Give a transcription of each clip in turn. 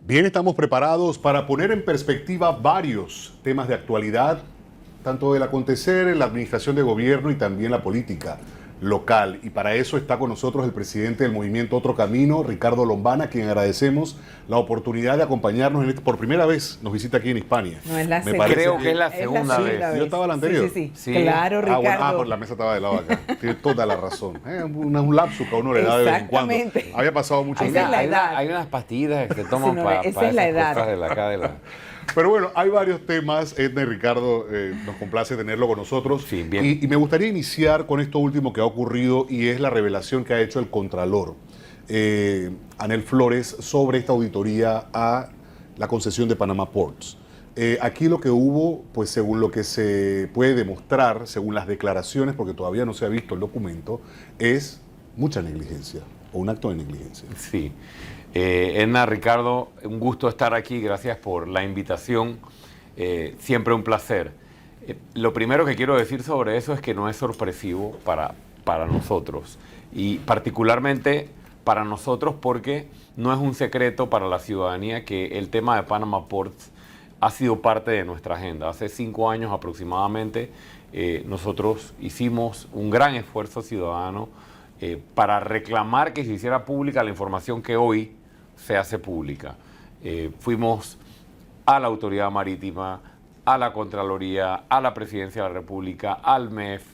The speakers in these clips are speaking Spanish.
Bien, estamos preparados para poner en perspectiva varios temas de actualidad, tanto del acontecer en la administración de gobierno y también la política local. Y para eso está con nosotros el presidente del movimiento Otro Camino, Ricardo Lombana, a quien agradecemos la oportunidad de acompañarnos por primera vez. Nos visita aquí en Hispania. No, es la Me segunda. parece Creo que es la segunda vez. Yo estaba la anterior. Sí. Claro, Ricardo. Por la mesa estaba de lado acá. Tiene toda la razón. Un lapsus que a uno le da de vez en cuando. Exactamente. Había pasado mucho Esa es la tiempo. edad. Hay unas pastillas que se toman Sí, no, para esa es la edad. cosas de la acá de la... Pero bueno, hay varios temas. Edna y Ricardo, nos complace tenerlo con nosotros. Sí, bien. Y me gustaría iniciar con esto último que ha ocurrido y es la revelación que ha hecho el Contralor, Anel Flores, sobre esta auditoría a la concesión de Panama Ports. Aquí lo que hubo, pues según lo que se puede demostrar, según las declaraciones, porque todavía no se ha visto el documento, es mucha negligencia o un acto de negligencia. Sí. Edna, Ricardo, un gusto estar aquí. Gracias por la invitación. Siempre un placer. Lo primero que quiero decir sobre eso es que no es sorpresivo para nosotros. Y particularmente para nosotros porque no es un secreto para la ciudadanía que el tema de Panama Ports ha sido parte de nuestra agenda. Hace 5 años aproximadamente nosotros hicimos un gran esfuerzo ciudadano para reclamar que se hiciera pública la información que hoy se hace pública. Fuimos a la Autoridad Marítima, a la Contraloría, a la Presidencia de la República, al MEF,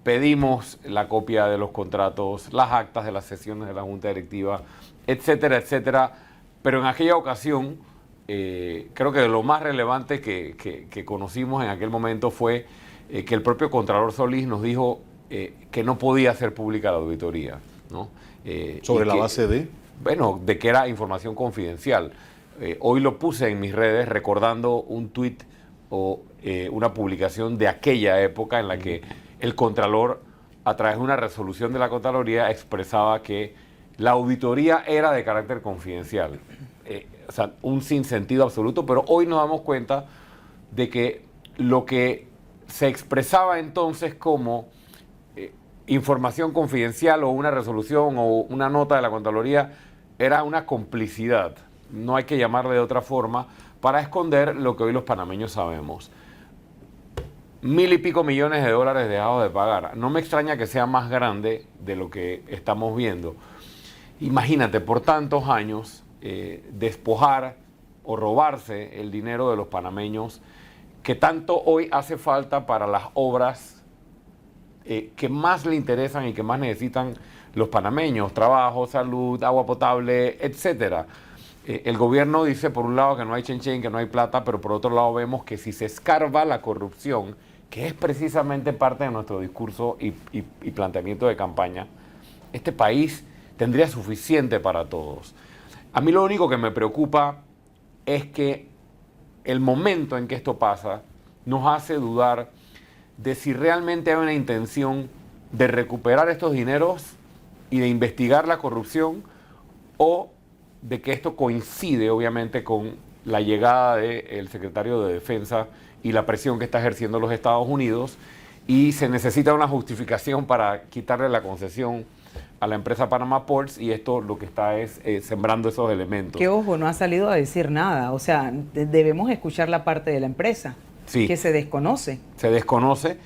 pedimos la copia de los contratos, las actas de las sesiones de la Junta Directiva, etcétera, etcétera. Pero en aquella ocasión, creo que lo más relevante que conocimos en aquel momento fue que el propio Contralor Solís nos dijo que no podía hacer pública la auditoría, ¿no? ¿Sobre la base de? Bueno, de que era información confidencial. Hoy lo puse en mis redes recordando un tuit o una publicación de aquella época en la que el Contralor, a través de una resolución de la Contraloría, expresaba que la auditoría era de carácter confidencial. O sea, un sinsentido absoluto, pero hoy nos damos cuenta de que lo que se expresaba entonces como información confidencial o una resolución o una nota de la Contraloría era una complicidad, no hay que llamarle de otra forma, para esconder lo que hoy los panameños sabemos. 1.000 y pico millones de dólares dejados de pagar. No me extraña que sea más grande de lo que estamos viendo. Imagínate, por tantos años, despojar o robarse el dinero de los panameños que tanto hoy hace falta para las obras que más le interesan y que más necesitan los panameños: trabajo, salud, agua potable, etcétera. El gobierno dice por un lado que no hay chenchen, que no hay plata, pero por otro lado vemos que si se escarba la corrupción, que es precisamente parte de nuestro discurso y planteamiento de campaña, este país tendría suficiente para todos. A mí lo único que me preocupa es que el momento en que esto pasa nos hace dudar de si realmente hay una intención de recuperar estos dineros y de investigar la corrupción, o de que esto coincide obviamente con la llegada del secretario de Defensa y la presión que está ejerciendo los Estados Unidos y se necesita una justificación para quitarle la concesión a la empresa Panama Ports, y esto lo que está es sembrando esos elementos. Que ojo, no ha salido a decir nada, o sea, debemos escuchar la parte de la empresa, Sí. que se desconoce. Se desconoce,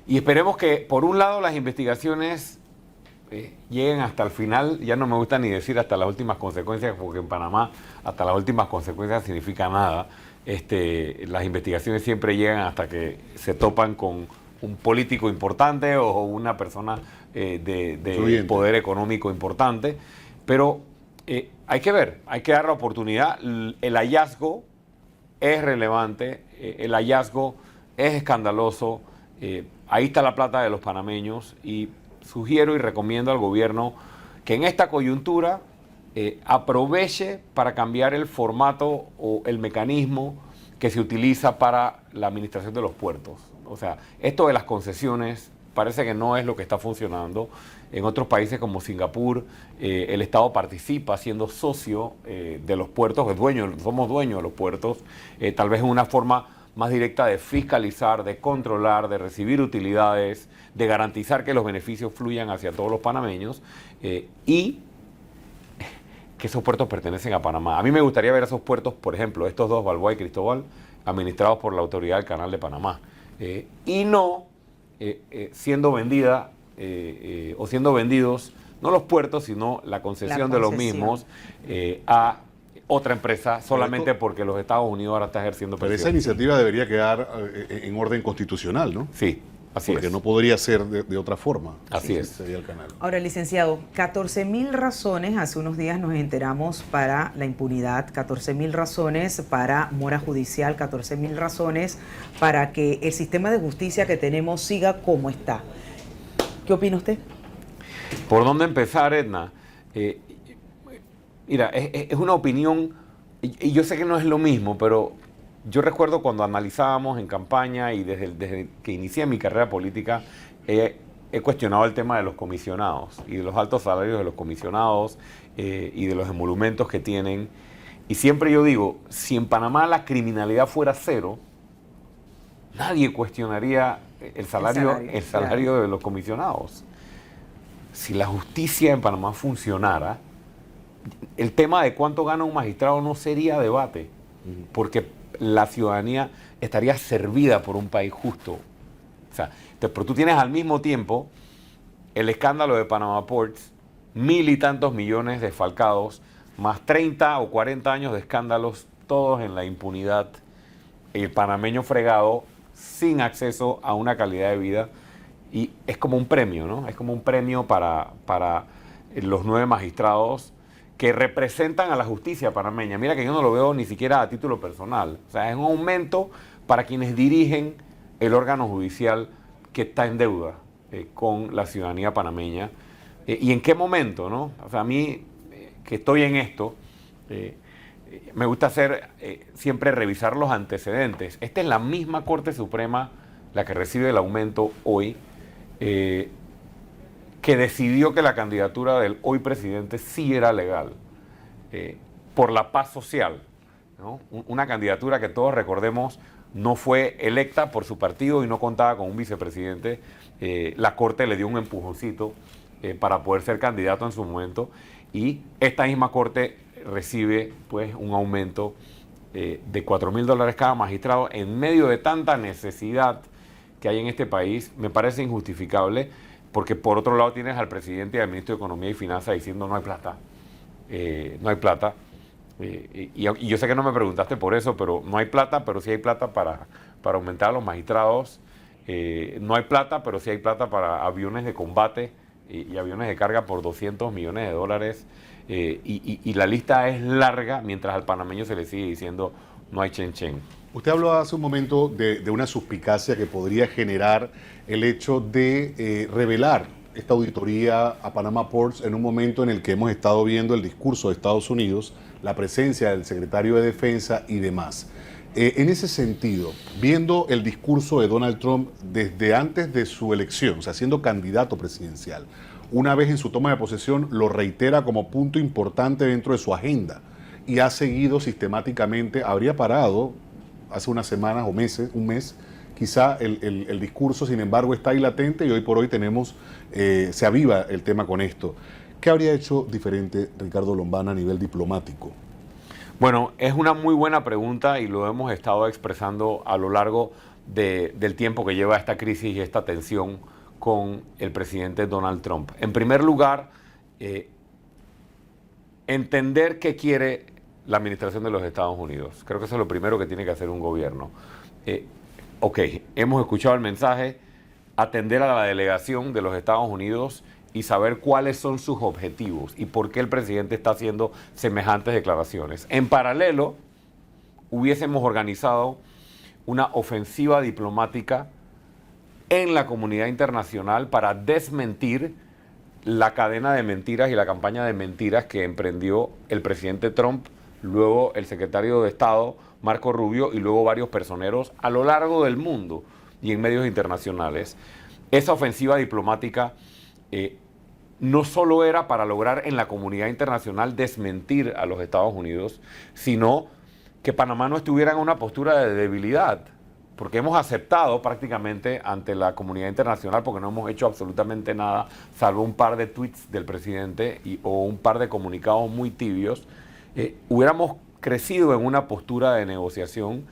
y esperemos que por un lado las investigaciones lleguen hasta el final. Ya no me gusta ni decir hasta las últimas consecuencias, porque en Panamá hasta las últimas consecuencias significa nada. Las investigaciones siempre llegan hasta que se topan con un político importante o una persona de poder económico importante, pero hay que ver, hay que dar la oportunidad. El hallazgo es relevante, el hallazgo es escandaloso, ahí está la plata de los panameños, y sugiero y recomiendo al gobierno que en esta coyuntura aproveche para cambiar el formato o el mecanismo que se utiliza para la administración de los puertos. O sea, esto de las concesiones parece que no es lo que está funcionando. En otros países como Singapur, el Estado participa siendo socio de los puertos, somos dueños de los puertos, tal vez en una forma más directa de fiscalizar, de controlar, de recibir utilidades, de garantizar que los beneficios fluyan hacia todos los panameños, y que esos puertos pertenecen a Panamá. A mí me gustaría ver esos puertos, por ejemplo, estos dos, Balboa y Cristóbal, administrados por la Autoridad del Canal de Panamá. Y no siendo vendida o siendo vendidos, no los puertos, sino la concesión de los mismos a otra empresa solamente porque los Estados Unidos ahora está ejerciendo Pero presión. esa iniciativa debería quedar en orden constitucional, ¿no? Sí, así Porque es. no podría ser de otra forma. Así es. Sería el canal. Ahora, licenciado, 14.000 razones, hace unos días nos enteramos para la impunidad, 14.000 razones para mora judicial, 14.000 razones para que el sistema de justicia que tenemos siga como está. ¿Qué opina usted? ¿Por dónde empezar, Edna? Mira, es una opinión, y yo sé que no es lo mismo, pero yo recuerdo cuando analizábamos en campaña y desde que inicié mi carrera política, he cuestionado el tema de los comisionados y de los altos salarios de los comisionados y de los emolumentos que tienen. Y siempre yo digo, si en Panamá la criminalidad fuera cero, nadie cuestionaría el salario claro. de los comisionados. Si la justicia en Panamá funcionara, el tema de cuánto gana un magistrado no sería debate, porque la ciudadanía estaría servida por un país justo. O sea, pero tú tienes al mismo tiempo el escándalo de Panama Ports, 1.000 y tantos millones desfalcados, más 30 o 40 años de escándalos, todos en la impunidad, el panameño fregado, sin acceso a una calidad de vida, y es como un premio, ¿no? Es como un premio para los 9 magistrados que representan a la justicia panameña. Mira que yo no lo veo ni siquiera a título personal. O sea, es un aumento para quienes dirigen el órgano judicial que está en deuda con la ciudadanía panameña. ¿Y en qué momento, no? O sea, a mí, que estoy en esto, me gusta siempre revisar los antecedentes. Esta es la misma Corte Suprema la que recibe el aumento hoy, que decidió que la candidatura del hoy presidente sí era legal, por la paz social, ¿no? Una candidatura que todos recordemos no fue electa por su partido y no contaba con un vicepresidente. La Corte le dio un empujoncito para poder ser candidato en su momento, y esta misma Corte recibe pues un aumento de $4.000 cada magistrado en medio de tanta necesidad que hay en este país. Me parece injustificable, porque por otro lado tienes al presidente y al ministro de Economía y Finanzas diciendo no hay plata, no hay plata. Y yo sé que no me preguntaste por eso, pero no hay plata, pero sí hay plata para aumentar a los magistrados. No hay plata, pero sí hay plata para aviones de combate y aviones de carga por $200 millones. Y la lista es larga, mientras al panameño se le sigue diciendo no hay chen. Usted habló hace un momento de una suspicacia que podría generar el hecho de revelar esta auditoría a Panama Ports en un momento en el que hemos estado viendo el discurso de Estados Unidos, la presencia del secretario de Defensa y demás. En ese sentido, viendo el discurso de Donald Trump desde antes de su elección, o sea, siendo candidato presidencial, una vez en su toma de posesión lo reitera como punto importante dentro de su agenda y ha seguido sistemáticamente, habría parado hace unas semanas o meses, un mes, quizá el discurso, sin embargo, está ahí latente y hoy por hoy se aviva el tema con esto. ¿Qué habría hecho diferente Ricardo Lombana a nivel diplomático? Bueno, es una muy buena pregunta y lo hemos estado expresando a lo largo del tiempo que lleva esta crisis y esta tensión con el presidente Donald Trump. En primer lugar, entender qué quiere la administración de los Estados Unidos. Creo que eso es lo primero que tiene que hacer un gobierno. Ok, hemos escuchado el mensaje, atender a la delegación de los Estados Unidos y saber cuáles son sus objetivos y por qué el presidente está haciendo semejantes declaraciones. En paralelo, hubiésemos organizado una ofensiva diplomática en la comunidad internacional para desmentir la cadena de mentiras y la campaña de mentiras que emprendió el presidente Trump, luego el secretario de Estado, Marco Rubio, y luego varios personeros a lo largo del mundo y en medios internacionales. Esa ofensiva diplomática no solo era para lograr en la comunidad internacional desmentir a los Estados Unidos, sino que Panamá no estuviera en una postura de debilidad. porque hemos aceptado prácticamente ante la comunidad internacional, porque no hemos hecho absolutamente nada, salvo un par de tweets del presidente o un par de comunicados muy tibios, hubiéramos crecido en una postura de negociación,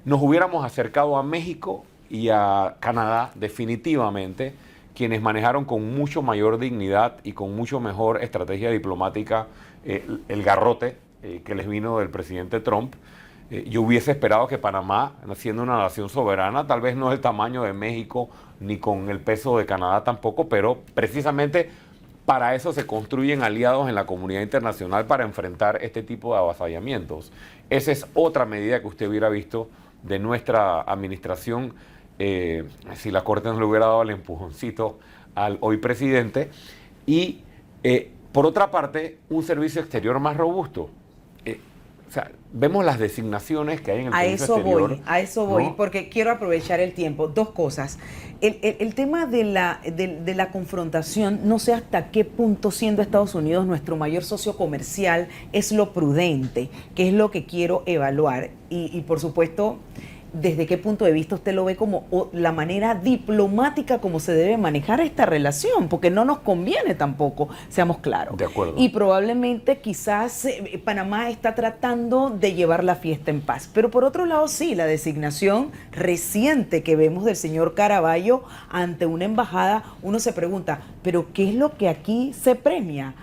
nos hubiéramos acercado a México y a Canadá definitivamente, quienes manejaron con mucho mayor dignidad y con mucho mejor estrategia diplomática el garrote que les vino del presidente Trump. Yo hubiese esperado que Panamá, siendo una nación soberana, tal vez no es el tamaño de México ni con el peso de Canadá tampoco, pero precisamente para eso se construyen aliados en la comunidad internacional para enfrentar este tipo de avasallamientos. Esa es otra medida que usted hubiera visto de nuestra administración si la Corte nos le hubiera dado el empujoncito al hoy presidente. Y por otra parte, un servicio exterior más robusto. O sea, vemos las designaciones que hay en el servicio exterior. A eso voy, ¿no? porque quiero aprovechar el tiempo. Dos cosas. El tema de la confrontación, no sé hasta qué punto, siendo Estados Unidos nuestro mayor socio comercial, es lo prudente, que es lo que quiero evaluar. Y por supuesto, ¿desde qué punto de vista usted lo ve como la manera diplomática como se debe manejar esta relación? Porque no nos conviene tampoco, seamos claros. De acuerdo. Y probablemente quizás Panamá está tratando de llevar la fiesta en paz. Pero por otro lado, sí, la designación reciente que vemos del señor Caraballo ante una embajada, uno se pregunta, ¿pero qué es lo que aquí se premia?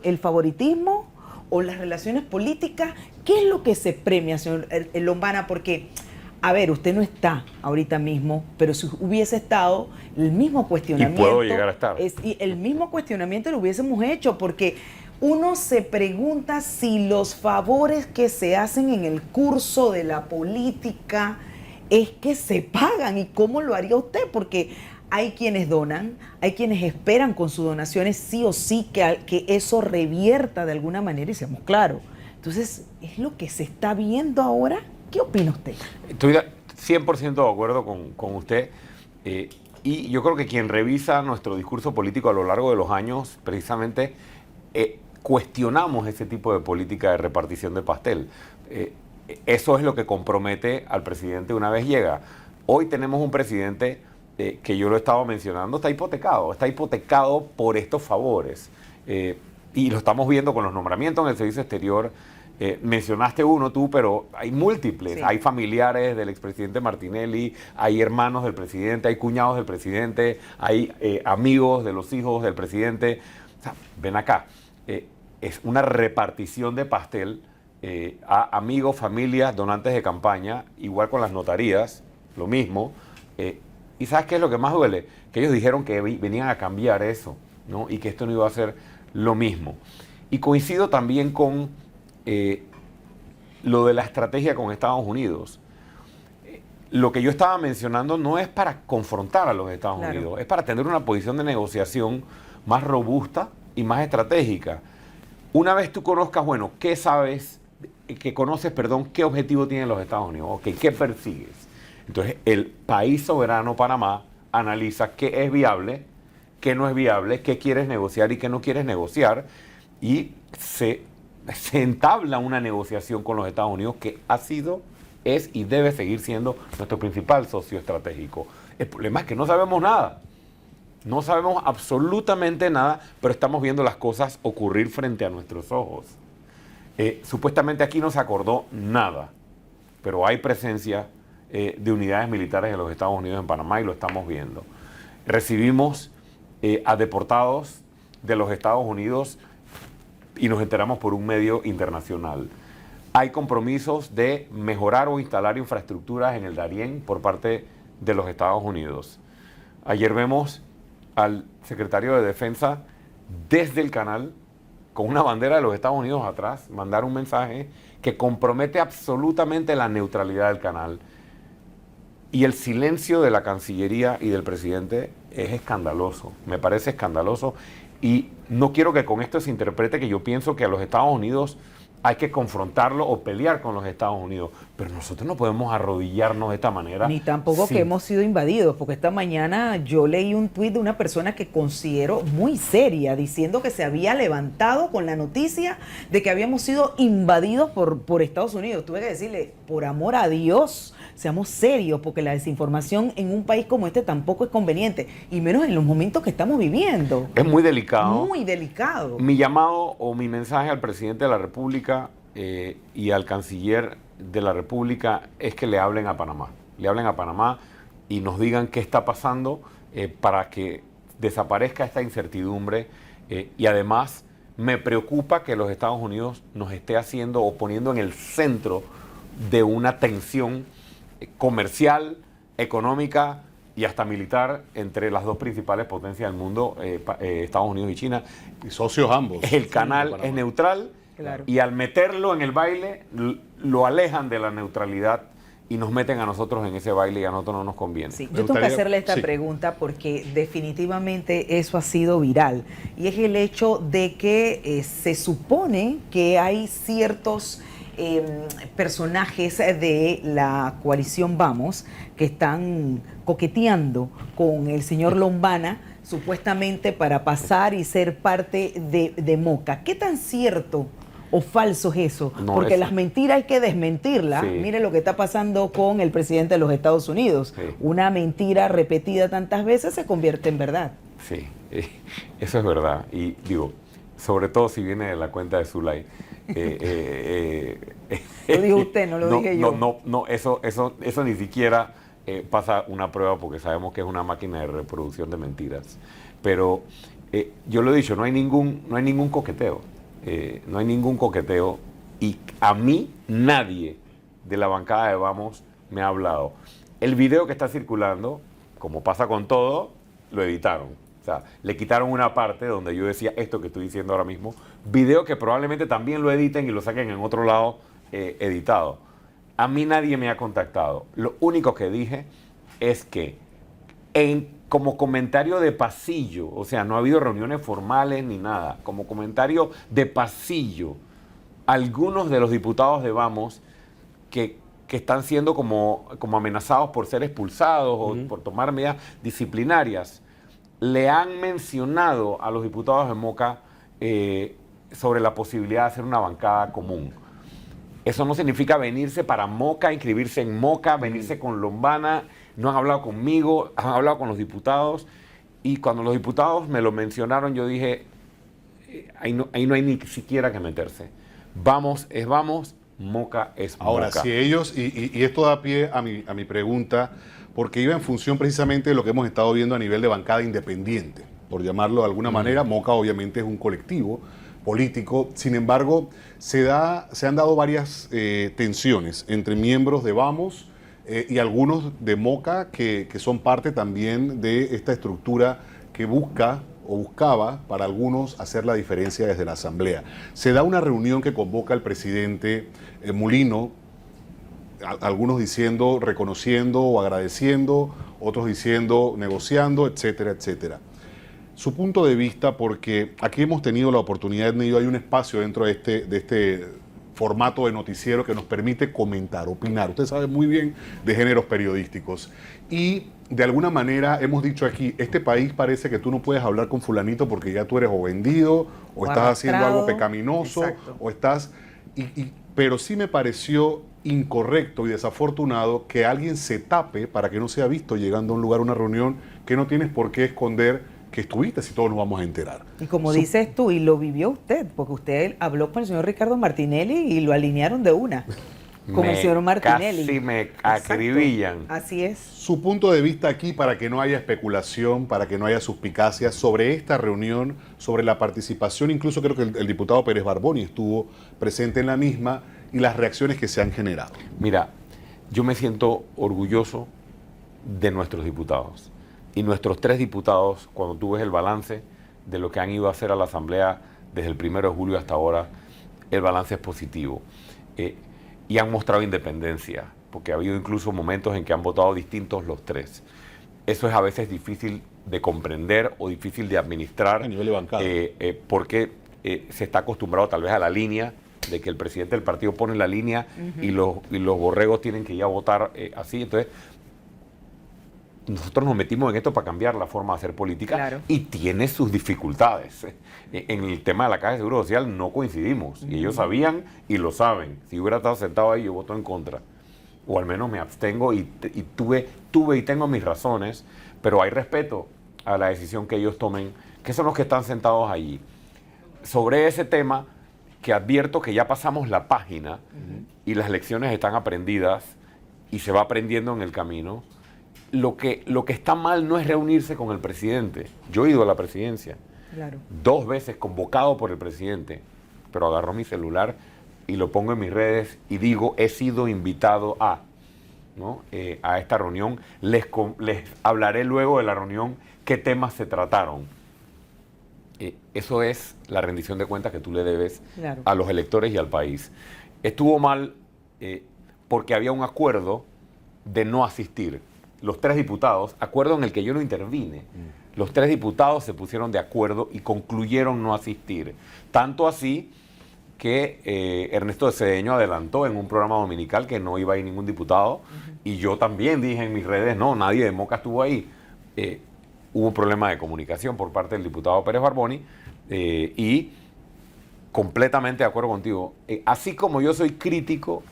¿El favoritismo o las relaciones políticas? ¿Qué es lo que se premia, señor Lombana? Porque... a ver, usted no está ahorita mismo, pero si hubiese estado, el mismo cuestionamiento... Y puedo llegar a estar. Y el mismo cuestionamiento lo hubiésemos hecho, porque uno se pregunta si los favores que se hacen en el curso de la política es que se pagan, y cómo lo haría usted, porque hay quienes donan, hay quienes esperan con sus donaciones sí o sí que eso revierta de alguna manera, y seamos claros. Entonces, ¿es lo que se está viendo ahora? ¿Qué opina usted? Estoy 100% de acuerdo con usted. Y yo creo que quien revisa nuestro discurso político a lo largo de los años, precisamente cuestionamos ese tipo de política de repartición de pastel. Eso es lo que compromete al presidente una vez llega. Hoy tenemos un presidente que yo lo he estado mencionando, está hipotecado por estos favores. Y lo estamos viendo con los nombramientos en el servicio exterior. Mencionaste uno tú, pero hay múltiples. Sí. Hay familiares del expresidente Martinelli, hay hermanos del presidente, hay cuñados del presidente, hay amigos de los hijos del presidente. O sea, ven acá, es una repartición de pastel a amigos, familias, donantes de campaña, igual con las notarías, lo mismo. ¿Y sabes qué es lo que más duele? Que ellos dijeron que venían a cambiar eso, ¿no? Y que esto no iba a ser lo mismo. Y coincido también con... lo de la estrategia con Estados Unidos. Lo que yo estaba mencionando no es para confrontar a los Estados Unidos, es para tener una posición de negociación más robusta y más estratégica. Una vez tú conozcas, bueno, ¿qué sabes? ¿Qué objetivo tienen los Estados Unidos? Okay, ¿qué persigues? Entonces, el país soberano, Panamá, analiza qué es viable, qué no es viable, qué quieres negociar y qué no quieres negociar, y se entabla una negociación con los Estados Unidos que ha sido, es y debe seguir siendo nuestro principal socio estratégico. El problema es que no sabemos nada. No sabemos absolutamente nada, pero estamos viendo las cosas ocurrir frente a nuestros ojos. Supuestamente aquí no se acordó nada, pero hay presencia de unidades militares de los Estados Unidos en Panamá y lo estamos viendo. Recibimos a deportados de los Estados Unidos y nos enteramos por un medio internacional. Hay compromisos de mejorar o instalar infraestructuras en el Darién por parte de los Estados Unidos. Ayer vemos al secretario de Defensa desde el canal, con una bandera de los Estados Unidos atrás, mandar un mensaje que compromete absolutamente la neutralidad del canal. Y el silencio de la Cancillería y del presidente es escandaloso, me parece escandaloso. Y no quiero que con esto se interprete que yo pienso que a los Estados Unidos hay que confrontarlo o pelear con los Estados Unidos. Pero nosotros no podemos arrodillarnos de esta manera. Ni tampoco que hemos sido invadidos, porque esta mañana yo leí un tuit de una persona que considero muy seria, diciendo que se había levantado con la noticia de que habíamos sido invadidos por Estados Unidos. Tuve que decirle, por amor a Dios, seamos serios, porque la desinformación en un país como este tampoco es conveniente, y menos en los momentos que estamos viviendo. Es muy delicado. Muy delicado. Mi llamado o mi mensaje al presidente de la República y al canciller de la República es que le hablen a Panamá. Le hablen a Panamá y nos digan qué está pasando para que desaparezca esta incertidumbre. Y además me preocupa que los Estados Unidos nos esté haciendo o poniendo en el centro de una tensión comercial, económica y hasta militar entre las dos principales potencias del mundo, Estados Unidos y China. Y socios ambos. El canal es neutral, claro. Y al meterlo en el baile lo alejan de la neutralidad y nos meten a nosotros en ese baile y a nosotros no nos conviene. Sí, yo tengo que hacerle esta pregunta porque definitivamente eso ha sido viral, y es el hecho de que se supone que hay ciertos personajes de la coalición Vamos que están coqueteando con el señor Lombana supuestamente para pasar y ser parte de Moca. ¿Qué tan cierto o falso es eso? No, porque las mentiras hay que desmentirlas. Sí. Mire lo que está pasando con el presidente de los Estados Unidos. Sí. Una mentira repetida tantas veces se convierte en verdad. Sí, eso es verdad. Y digo, sobre todo si viene de la cuenta de Zulay. Lo dijo usted, no lo dije yo. No, eso ni siquiera pasa una prueba porque sabemos que es una máquina de reproducción de mentiras. Pero yo lo he dicho, no hay ningún coqueteo. No hay ningún coqueteo, y a mí nadie de la bancada de Vamos me ha hablado. El video que está circulando, como pasa con todo, lo editaron. O sea, le quitaron una parte donde yo decía esto que estoy diciendo ahora mismo. Video que probablemente también lo editen y lo saquen en otro lado editado. A mí nadie me ha contactado. Lo único que dije es que como comentario de pasillo, o sea, no ha habido reuniones formales ni nada, como comentario de pasillo, algunos de los diputados de Vamos que están siendo como amenazados por ser expulsados o por tomar medidas disciplinarias, le han mencionado a los diputados de Moca sobre la posibilidad de hacer una bancada común. Eso no significa venirse para Moca, inscribirse en Moca, venirse con Lombana. No han hablado conmigo, han hablado con los diputados, y cuando los diputados me lo mencionaron, yo dije, ahí no hay ni siquiera que meterse. Vamos es Vamos, Moca es Moca. Ahora, si ellos, y esto da pie a mi pregunta, porque iba en función precisamente de lo que hemos estado viendo a nivel de bancada independiente, por llamarlo de alguna manera. Moca obviamente es un colectivo político, sin embargo, se han dado varias tensiones entre miembros de Vamos y algunos de Moca que son parte también de esta estructura que busca o buscaba para algunos hacer la diferencia desde la Asamblea. Se da una reunión que convoca el presidente Mulino, algunos diciendo reconociendo o agradeciendo, otros diciendo negociando, etcétera, etcétera. Su punto de vista, porque aquí hemos tenido la oportunidad, hay un espacio dentro de este formato de noticiero que nos permite comentar, opinar. Usted sabe muy bien de géneros periodísticos. Y de alguna manera hemos dicho aquí, este país parece que tú no puedes hablar con fulanito porque ya tú eres o vendido, o estás haciendo algo pecaminoso, exacto, o estás... pero sí me pareció incorrecto y desafortunado que alguien se tape para que no sea visto llegando a un lugar, a una reunión, que no tienes por qué esconder que estuviste, si todos nos vamos a enterar. Y como dices tú, y lo vivió usted, porque usted habló con el señor Ricardo Martinelli y lo alinearon de una con el señor Martinelli. Casi me acribillan. Así es. Su punto de vista aquí, para que no haya especulación, para que no haya suspicacias sobre esta reunión, sobre la participación, incluso creo que el diputado Pérez Barboni estuvo presente en la misma, y las reacciones que se han generado. Mira, yo me siento orgulloso de nuestros diputados. Y nuestros 3 diputados, cuando tú ves el balance de lo que han ido a hacer a la Asamblea desde el 1 de julio hasta ahora, el balance es positivo. Y han mostrado independencia, porque ha habido incluso momentos en que han votado distintos los 3. Eso es a veces difícil de comprender o difícil de administrar. A nivel de bancada. Porque se está acostumbrado tal vez a la línea de que el presidente del partido pone la línea y los borregos tienen que ir a votar así. Entonces, nosotros nos metimos en esto para cambiar la forma de hacer política, claro, y tiene sus dificultades. En el tema de la Caja de Seguro Social no coincidimos, y ellos sabían y lo saben. Si hubiera estado sentado ahí, yo voto en contra, o al menos me abstengo, y tuve y tengo mis razones, pero hay respeto a la decisión que ellos tomen, que son los que están sentados allí. Sobre ese tema, que advierto que ya pasamos la página y las lecciones están aprendidas y se va aprendiendo en el camino. Lo que está mal no es reunirse con el presidente. Yo he ido a la presidencia, claro, 2 veces convocado por el presidente, pero agarro mi celular y lo pongo en mis redes y digo, he sido invitado a, ¿no? A esta reunión. Les hablaré luego de la reunión qué temas se trataron. Eso es la rendición de cuentas que tú le debes, claro, a los electores y al país. Estuvo mal porque había un acuerdo de no asistir. Los 3 diputados, acuerdo en el que yo no intervine, los 3 diputados se pusieron de acuerdo y concluyeron no asistir. Tanto así que Ernesto de Cedeño adelantó en un programa dominical que no iba a ir ningún diputado, y yo también dije en mis redes, no, nadie de Moca estuvo ahí. Hubo un problema de comunicación por parte del diputado Pérez Barboni, y completamente de acuerdo contigo. Así como yo soy crítico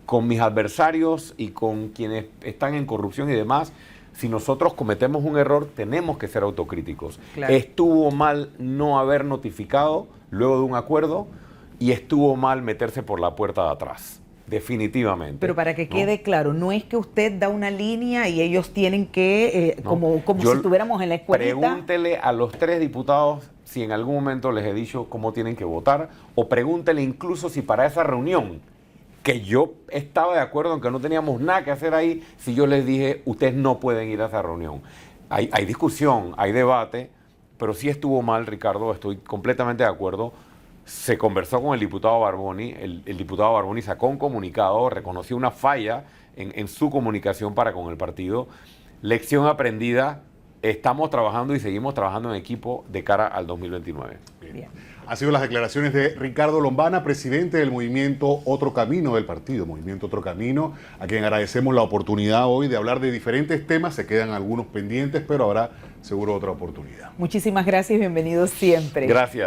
con mis adversarios y con quienes están en corrupción y demás, si nosotros cometemos un error, tenemos que ser autocríticos. Claro. Estuvo mal no haber notificado luego de un acuerdo, y estuvo mal meterse por la puerta de atrás, definitivamente. Pero para que ¿no? quede claro, no es que usted da una línea y ellos tienen que, No. como si estuviéramos en la escuelita. Pregúntele a los 3 diputados si en algún momento les he dicho cómo tienen que votar, o pregúntele incluso si para esa reunión, que yo estaba de acuerdo en que no teníamos nada que hacer ahí, si yo les dije, ustedes no pueden ir a esa reunión. Hay discusión, hay debate, pero sí estuvo mal, Ricardo, estoy completamente de acuerdo. Se conversó con el diputado Barboni, el diputado Barboni sacó un comunicado, reconoció una falla en su comunicación para con el partido. Lección aprendida, estamos trabajando y seguimos trabajando en equipo de cara al 2029. Bien. Han sido las declaraciones de Ricardo Lombana, presidente del movimiento Otro Camino del partido, Movimiento Otro Camino, a quien agradecemos la oportunidad hoy de hablar de diferentes temas. Se quedan algunos pendientes, pero habrá seguro otra oportunidad. Muchísimas gracias y bienvenidos siempre. Gracias.